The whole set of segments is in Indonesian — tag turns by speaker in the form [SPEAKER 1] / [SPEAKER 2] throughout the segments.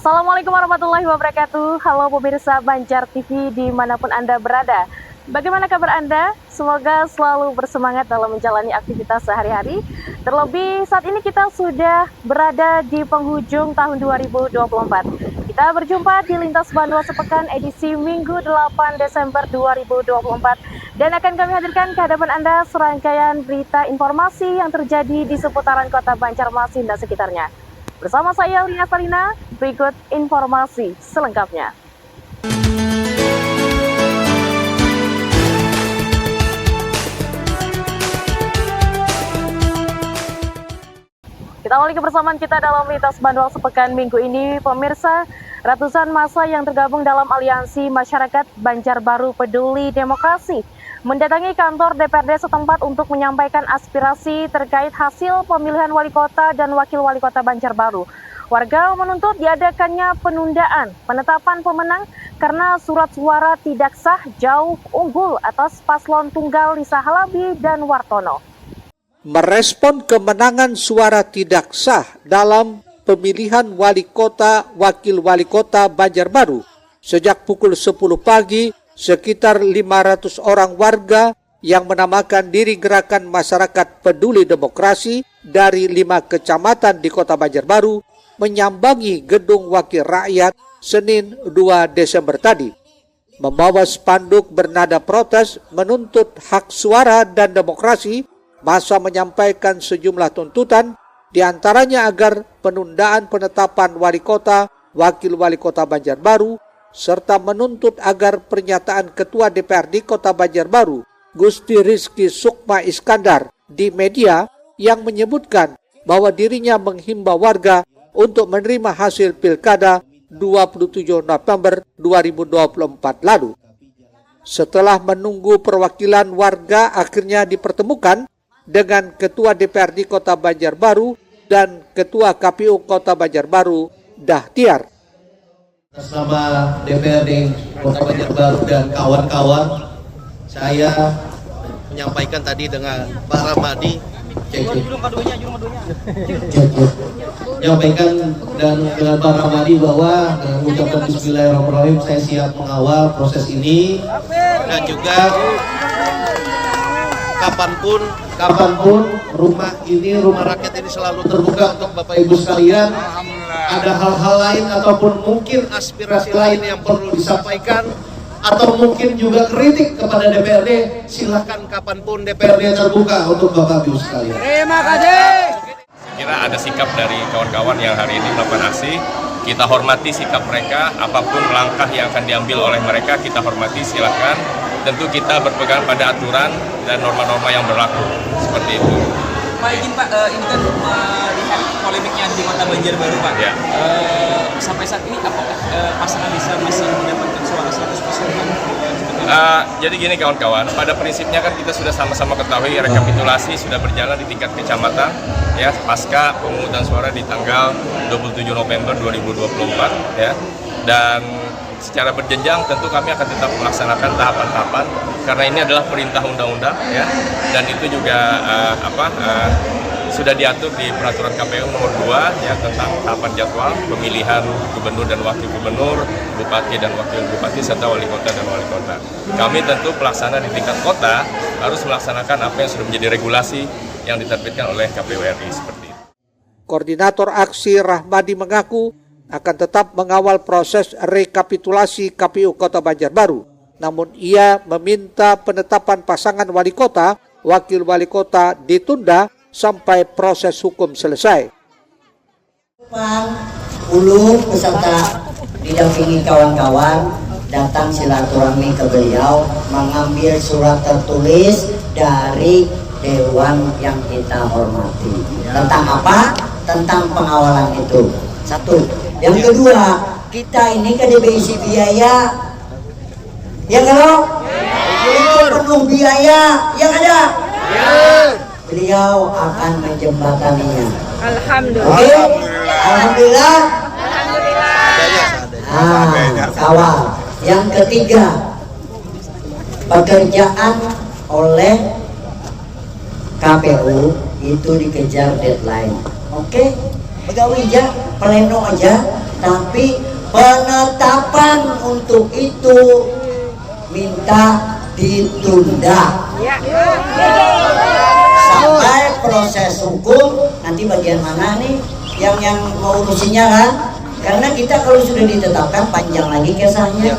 [SPEAKER 1] Assalamualaikum warahmatullahi wabarakatuh. Halo pemirsa Banjar TV dimanapun Anda berada. Bagaimana kabar Anda? Semoga selalu bersemangat dalam menjalani aktivitas sehari-hari. Terlebih saat ini kita sudah berada di penghujung tahun 2024. Kita berjumpa di Lintas Bandua Sepekan edisi Minggu 8 Desember 2024. Dan akan kami hadirkan ke hadapan Anda serangkaian berita informasi yang terjadi di seputaran kota Banjarmasin dan sekitarnya. Bersama saya Lina Salina, berikut informasi selengkapnya. Kita awali kebersamaan kita dalam Lintas Bandua Sepekan minggu ini, pemirsa. Ratusan massa yang tergabung dalam Aliansi Masyarakat Banjarbaru Peduli Demokrasi mendatangi kantor DPRD setempat untuk menyampaikan aspirasi terkait hasil pemilihan wali kota dan wakil wali kota Banjarbaru. Warga menuntut diadakannya penundaan penetapan pemenang karena surat suara tidak sah jauh unggul atas paslon tunggal Lisa Halabi dan Wartono.
[SPEAKER 2] Merespon kemenangan suara tidak sah dalam pemilihan wali kota, wakil wali kota Banjarbaru, sejak pukul 10 pagi, sekitar 500 orang warga yang menamakan diri Gerakan Masyarakat Peduli Demokrasi dari 5 kecamatan di kota Banjarbaru menyambangi Gedung Wakil Rakyat Senin 2 Desember tadi. Membawa spanduk bernada protes menuntut hak suara dan demokrasi, massa menyampaikan sejumlah tuntutan, diantaranya agar penundaan penetapan wali kota, wakil wali kota Banjarbaru, serta menuntut agar pernyataan Ketua DPRD Kota Banjarbaru, Gusti Rizky Sukma Iskandar, di media yang menyebutkan bahwa dirinya menghimbau warga untuk menerima hasil Pilkada 27 November 2024 lalu. Setelah menunggu perwakilan warga akhirnya dipertemukan dengan Ketua DPRD Kota Banjarbaru dan Ketua KPU Kota Banjarbaru, Dahtiar.
[SPEAKER 3] Atas nama DPRD Kota Banjarbaru dan kawan-kawan, saya menyampaikan tadi dengan Pak Ramadi, menyampaikan dan dengan Pak Ramadi bahwa dengan ucapan Bismillahirrahmanirrahim saya siap mengawal proses ini, dan juga kapanpun rumah rakyat ini selalu terbuka untuk Bapak Ibu sekalian. Ada hal-hal lain ataupun mungkin aspirasi lain yang perlu disampaikan, atau mungkin juga kritik kepada DPRD, silahkan kapanpun DPRD terbuka untuk Bapak Ibu sekalian.
[SPEAKER 4] Terima kasih.
[SPEAKER 5] Saya kira ada sikap dari kawan-kawan yang hari ini melakukan aksi. Kita hormati sikap mereka, apapun langkah yang akan diambil oleh mereka kita hormati, silakan. Tentu kita berpegang pada aturan dan norma-norma yang berlaku, seperti itu.
[SPEAKER 4] Pak, izin Pak, ini kan melihat polemiknya di kota Banjarbaru Pak. Ya. Sampai saat ini apakah pasangan bisa masih mendapatkan suara 100% Pak?
[SPEAKER 5] Jadi gini kawan-kawan, pada prinsipnya kan kita sudah sama-sama ketahui rekapitulasi sudah berjalan di tingkat kecamatan, ya, pasca pemungutan suara di tanggal 27 November 2024, ya. Dan secara berjenjang tentu kami akan tetap melaksanakan tahapan-tahapan karena ini adalah perintah undang-undang, ya, dan itu juga sudah diatur di peraturan KPU nomor 2, ya, tentang tahapan jadwal pemilihan gubernur dan wakil gubernur, bupati dan wakil bupati, serta wali kota dan wali kota. Kami tentu pelaksana di tingkat kota harus melaksanakan apa yang sudah menjadi regulasi yang diterbitkan oleh KPU RI seperti itu.
[SPEAKER 2] Koordinator aksi Rahmadi mengaku akan tetap mengawal proses rekapitulasi KPU Kota Banjarbaru. Namun ia meminta penetapan pasangan wali kota, wakil wali kota ditunda sampai proses hukum selesai.
[SPEAKER 6] Ulu peserta didampingi kawan-kawan datang silaturahmi ke beliau, mengambil surat tertulis dari dewan yang kita hormati. Tentang apa? Tentang pengawalan itu. Satu. Yang kedua, kita ini ke DBIC biaya, ya kalau itu penuh biaya, yang ada, beliau akan menjembataninya.
[SPEAKER 1] Alhamdulillah.
[SPEAKER 6] Oke? Alhamdulillah. Kawal. Yang ketiga, pekerjaan oleh KPU itu dikejar deadline. Oke? Pegawai aja, pleno aja Tapi penetapan untuk itu minta ditunda sampai proses hukum. Nanti bagian mana nih yang mau urusinya kan? Karena kita kalau sudah ditetapkan panjang lagi kisahnya,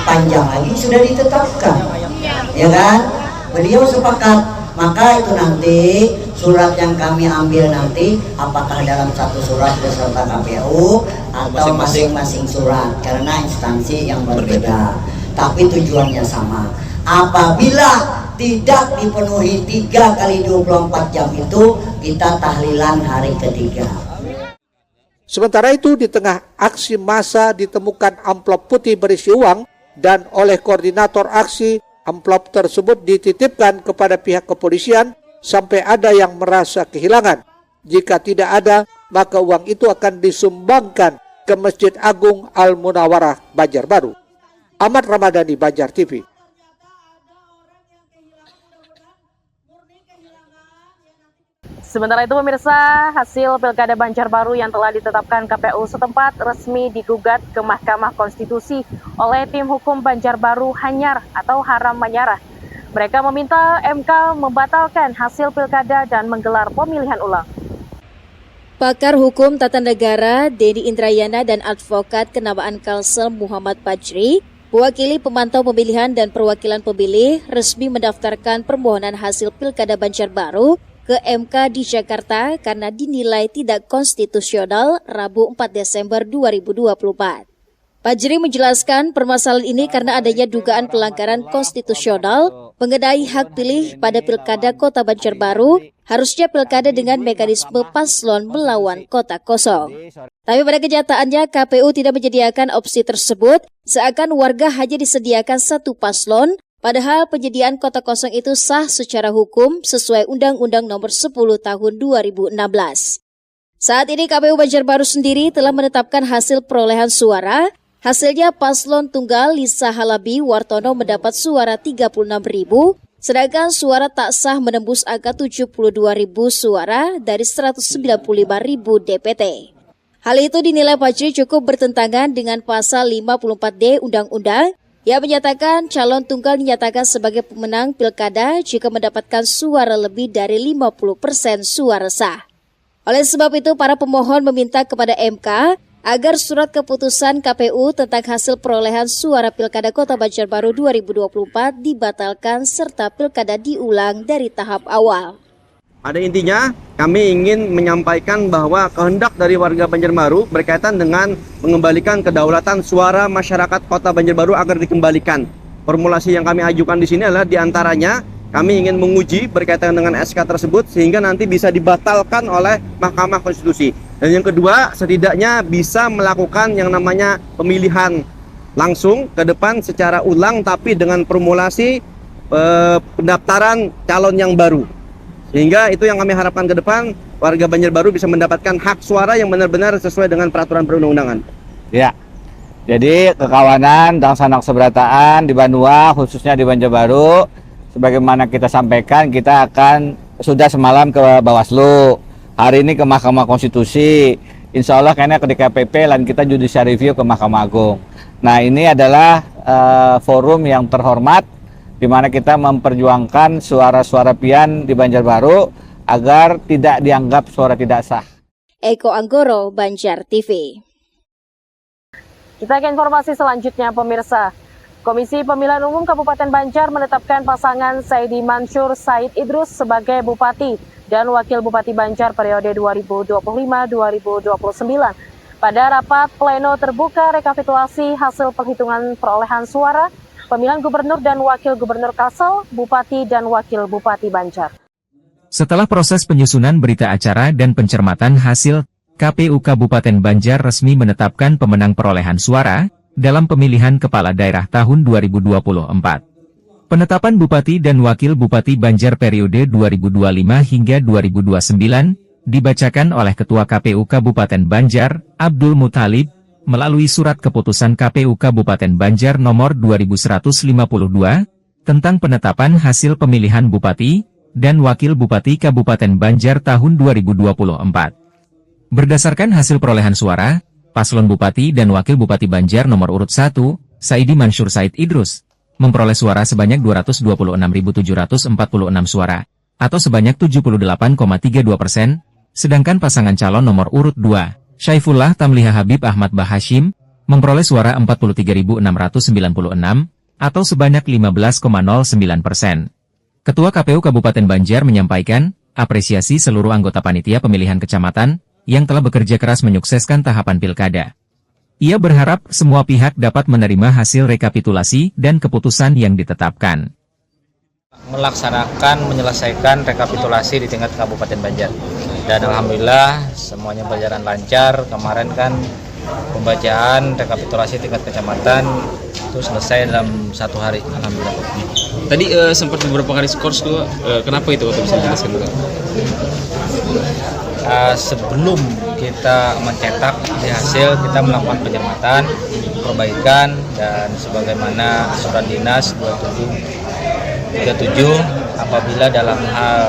[SPEAKER 6] panjang lagi sudah ditetapkan, ya kan? Beliau sepakat, maka itu nanti surat yang kami ambil nanti apakah dalam satu surat beserta KPU atau masing-masing surat, karena instansi yang berbeda, tapi tujuannya sama. Apabila tidak dipenuhi 3 kali 24 jam itu, kita tahlilan hari ketiga.
[SPEAKER 2] Sementara itu, di tengah aksi massa ditemukan amplop putih berisi uang dan oleh koordinator aksi, amplop tersebut dititipkan kepada pihak kepolisian sampai ada yang merasa kehilangan. Jika tidak ada, maka uang itu akan disumbangkan ke Masjid Agung Al-Munawarah Banjarbaru. Ahmad Ramadhani, Banjar TV.
[SPEAKER 1] Sementara itu pemirsa, hasil Pilkada Banjarbaru yang telah ditetapkan KPU setempat resmi digugat ke Mahkamah Konstitusi oleh tim hukum Banjarbaru Hanyar atau Haram Manyarah. Mereka meminta MK membatalkan hasil Pilkada dan menggelar pemilihan ulang.
[SPEAKER 7] Pakar Hukum Tata Negara Dedi Indrayana dan Advokat Kenamaan Kalsel Muhammad Fajri, mewakili pemantau pemilihan dan perwakilan pemilih, resmi mendaftarkan permohonan hasil Pilkada Banjarbaru ke MK di Jakarta karena dinilai tidak konstitusional Rabu 4 Desember 2024. Fajri menjelaskan permasalahan ini karena adanya dugaan pelanggaran konstitusional mengenai hak pilih pada Pilkada Kota Banjarbaru, harusnya Pilkada dengan mekanisme paslon melawan kota kosong. Tapi pada kenyataannya KPU tidak menyediakan opsi tersebut, seakan warga hanya disediakan satu paslon, padahal penyediaan kota kosong itu sah secara hukum sesuai Undang-Undang Nomor 10 Tahun 2016. Saat ini KPU Banjarbaru sendiri telah menetapkan hasil perolehan suara. Hasilnya paslon tunggal Lisa Halabi Wartono mendapat suara 36.000, sedangkan suara tak sah menembus angka 72.000 suara dari 195.000 DPT. Hal itu dinilai Fajri cukup bertentangan dengan pasal 54D Undang-Undang yang menyatakan calon tunggal dinyatakan sebagai pemenang pilkada jika mendapatkan suara lebih dari 50% suara sah. Oleh sebab itu, para pemohon meminta kepada MK agar surat keputusan KPU tentang hasil perolehan suara Pilkada Kota Banjarbaru 2024 dibatalkan serta pilkada diulang dari tahap awal.
[SPEAKER 8] Pada intinya, kami ingin menyampaikan bahwa kehendak dari warga Banjarbaru berkaitan dengan mengembalikan kedaulatan suara masyarakat Kota Banjarbaru agar dikembalikan. Formulasi yang kami ajukan di sini adalah diantaranya kami ingin menguji berkaitan dengan SK tersebut sehingga nanti bisa dibatalkan oleh Mahkamah Konstitusi. Dan yang kedua, setidaknya bisa melakukan yang namanya pemilihan langsung ke depan secara ulang tapi dengan formulasi pendaftaran calon yang baru. Sehingga itu yang kami harapkan ke depan, warga Banjarbaru bisa mendapatkan hak suara yang benar-benar sesuai dengan peraturan perundang-undangan.
[SPEAKER 9] Ya, jadi kekawanan dan sanak seberataan di Banua, khususnya di Banjarbaru, sebagaimana kita sampaikan, kita akan sudah semalam ke Bawaslu, hari ini ke Mahkamah Konstitusi, insya Allah kayaknya ke DKPP, dan kita judicial review ke Mahkamah Agung. Nah, ini adalah forum yang terhormat, di mana kita memperjuangkan suara-suara pian di Banjarbaru agar tidak dianggap suara tidak sah.
[SPEAKER 7] Eko Anggoro, Banjar TV.
[SPEAKER 1] Kita ke informasi selanjutnya pemirsa. Komisi Pemilihan Umum Kabupaten Banjar menetapkan pasangan Saidi Mansur Said Idrus sebagai Bupati dan Wakil Bupati Banjar periode 2025-2029. Pada rapat pleno terbuka rekapitulasi hasil penghitungan perolehan suara pemilihan Gubernur dan Wakil Gubernur Kalsel, Bupati dan Wakil Bupati Banjar.
[SPEAKER 10] Setelah proses penyusunan berita acara dan pencermatan hasil, KPU Kabupaten Banjar resmi menetapkan pemenang perolehan suara dalam pemilihan kepala daerah tahun 2024. Penetapan Bupati dan Wakil Bupati Banjar periode 2025 hingga 2029 dibacakan oleh Ketua KPU Kabupaten Banjar, Abdul Muthalib, melalui surat keputusan KPU Kabupaten Banjar nomor 2152 tentang penetapan hasil pemilihan Bupati dan Wakil Bupati Kabupaten Banjar tahun 2024. Berdasarkan hasil perolehan suara, Paslon Bupati dan Wakil Bupati Banjar nomor urut 1, Saidi Mansur Said Idrus, memperoleh suara sebanyak 226.746 suara, atau sebanyak 78,32%, sedangkan pasangan calon nomor urut 2, Syaifullah Tamliha Habib Ahmad Bahashim, memperoleh suara 43.696, atau sebanyak 15,09%. Ketua KPU Kabupaten Banjar menyampaikan apresiasi seluruh anggota panitia pemilihan kecamatan yang telah bekerja keras menyukseskan tahapan pilkada. Ia berharap semua pihak dapat menerima hasil rekapitulasi dan keputusan yang ditetapkan.
[SPEAKER 11] Menyelesaikan rekapitulasi di tingkat Kabupaten Banjar. Dan alhamdulillah semuanya berjalan lancar. Kemarin kan pembacaan rekapitulasi tingkat kecamatan itu selesai dalam 1 hari, alhamdulillah.
[SPEAKER 4] Tadi sempat beberapa kali skors tuh, kenapa itu waktu bisa dijelaskan dulu?
[SPEAKER 11] Sebelum kita mencetak di hasil, kita melakukan pencermatan, perbaikan, dan sebagaimana surat dinas 2737, apabila dalam hal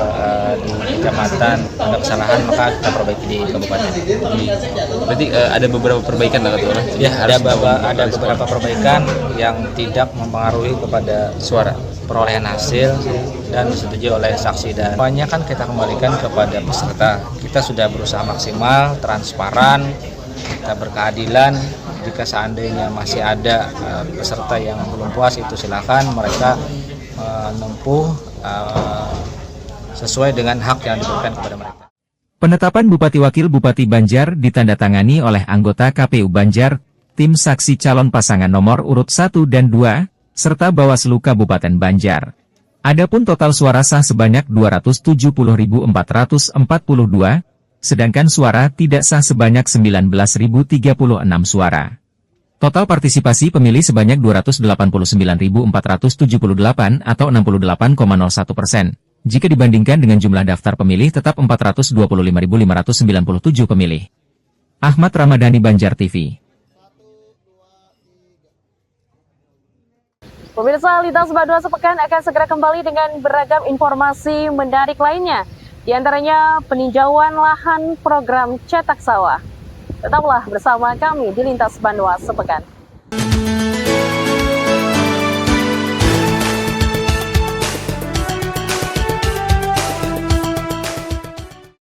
[SPEAKER 11] di kecamatan ada kesalahan maka kita perbaiki di kabupaten.
[SPEAKER 4] Berarti ada beberapa perbaikan lah Ketua?
[SPEAKER 11] Ya, ada beberapa perbaikan yang tidak mempengaruhi kepada suara perolehan hasil dan disetujui oleh saksi, dan semuanya kan kita kembalikan kepada peserta. Kita sudah berusaha maksimal, transparan, kita berkeadilan. Jika seandainya masih ada peserta yang belum puas, itu silakan mereka menempuh sesuai dengan hak yang diberikan kepada mereka.
[SPEAKER 10] Penetapan Bupati Wakil Bupati Banjar ditandatangani oleh anggota KPU Banjar, tim saksi calon pasangan nomor urut 1 dan 2, serta Bawaslu Kabupaten Banjar. Adapun total suara sah sebanyak 270.442, sedangkan suara tidak sah sebanyak 19.036 suara. Total partisipasi pemilih sebanyak 289.478 atau 68,01%. Jika dibandingkan dengan jumlah daftar pemilih tetap 425.597 pemilih. Ahmad Ramadhani, Banjar TV.
[SPEAKER 1] Pemirsa, Lintas Badua Sepekan akan segera kembali dengan beragam informasi menarik lainnya. Di antaranya peninjauan lahan program cetak sawah. Tetaplah bersama kami di Lintas Bandua Sepekan.